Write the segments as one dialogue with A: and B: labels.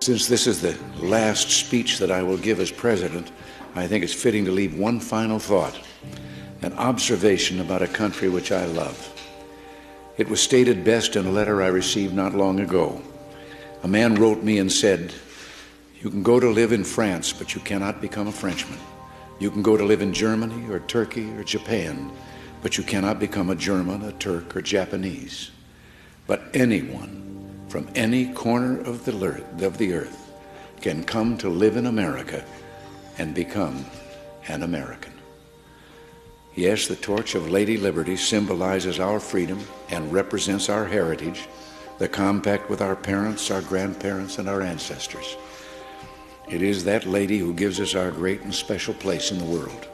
A: Since this is the last speech that I will give as president, I think it's fitting to leave one final thought, an observation about a country which I love. It was stated best in a letter I received not long ago. A man wrote me and said, "You can go to live in France, but you cannot become a Frenchman. You can go to live in Germany or Turkey or Japan, but you cannot become a German, a Turk, or Japanese. But anyone from any corner of the earth can come to live in America and become an American." Yes, the torch of Lady Liberty symbolizes our freedom and represents our heritage, the compact with our parents, our grandparents, and our ancestors. It is that lady who gives us our great and special place in the world.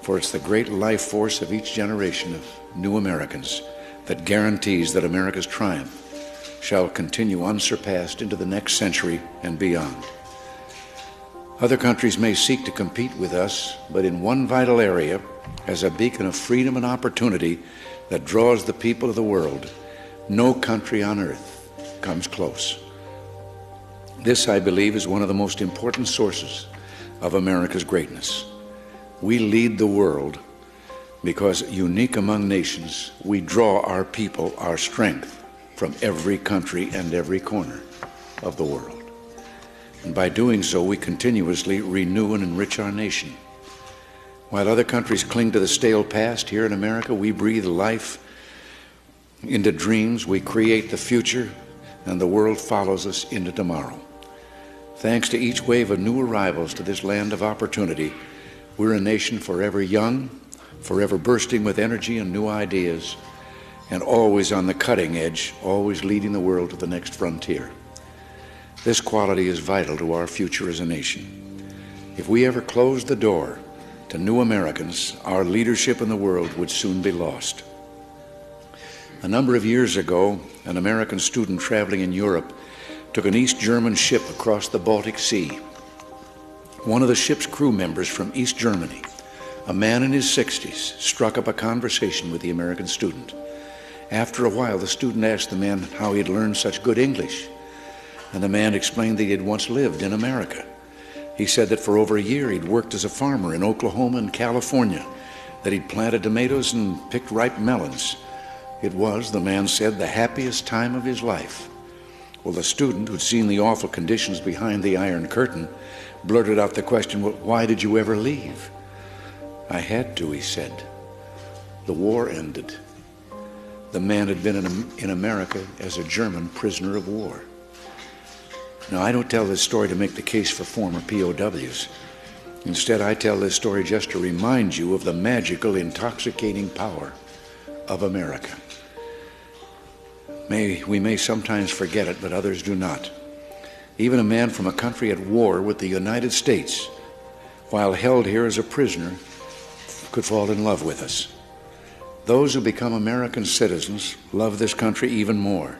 A: For it's the great life force of each generation of new Americans that guarantees that America's triumph shall continue unsurpassed into the next century and beyond. Other countries may seek to compete with us, but in one vital area, as a beacon of freedom and opportunity that draws the people of the world, no country on earth comes close. This, I believe, is one of the most important sources of America's greatness. We lead the world because, unique among nations, we draw our people, our strength, from every country and every corner of the world. And by doing so, we continuously renew and enrich our nation. While other countries cling to the stale past, here in America, we breathe life into dreams, we create the future, and the world follows us into tomorrow. Thanks to each wave of new arrivals to this land of opportunity, we're a nation forever young, forever bursting with energy and new ideas, and always on the cutting edge, always leading the world to the next frontier. This quality is vital to our future as a nation. If we ever closed the door to new Americans, our leadership in the world would soon be lost. A number of years ago, an American student traveling in Europe took an East German ship across the Baltic Sea. One of the ship's crew members from East Germany, a man in his 60s, struck up a conversation with the American student. After a while, the student asked the man how he had learned such good English, and the man explained that he had once lived in America. He said that for over a year he'd worked as a farmer in Oklahoma and California, that he'd planted tomatoes and picked ripe melons. It was, the man said, the happiest time of his life. Well, the student, who'd seen the awful conditions behind the Iron Curtain, blurted out the question, "Well, why did you ever leave?" "I had to," he said. "The war ended." The man had been in America as a German prisoner of war. Now, I don't tell this story to make the case for former POWs. Instead, I tell this story just to remind you of the magical, intoxicating power of America. We may sometimes forget it, but others do not. Even a man from a country at war with the United States, while held here as a prisoner, could fall in love with us. Those who become American citizens love this country even more.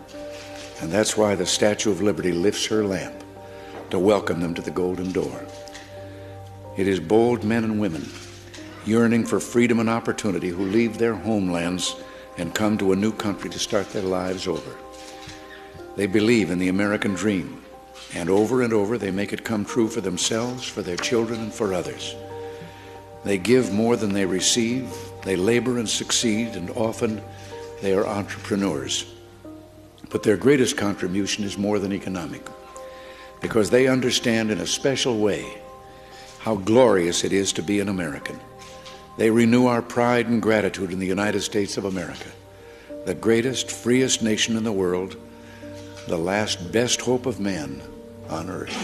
A: And that's why the Statue of Liberty lifts her lamp to welcome them to the golden door. It is bold men and women yearning for freedom and opportunity who leave their homelands and come to a new country to start their lives over. They believe in the American dream, and over they make it come true for themselves, for their children, and for others. They give more than they receive, they labor and succeed, and often they are entrepreneurs. But their greatest contribution is more than economic, because they understand in a special way how glorious it is to be an American. They renew our pride and gratitude in the United States of America, the greatest, freest nation in the world, the last best hope of man on earth.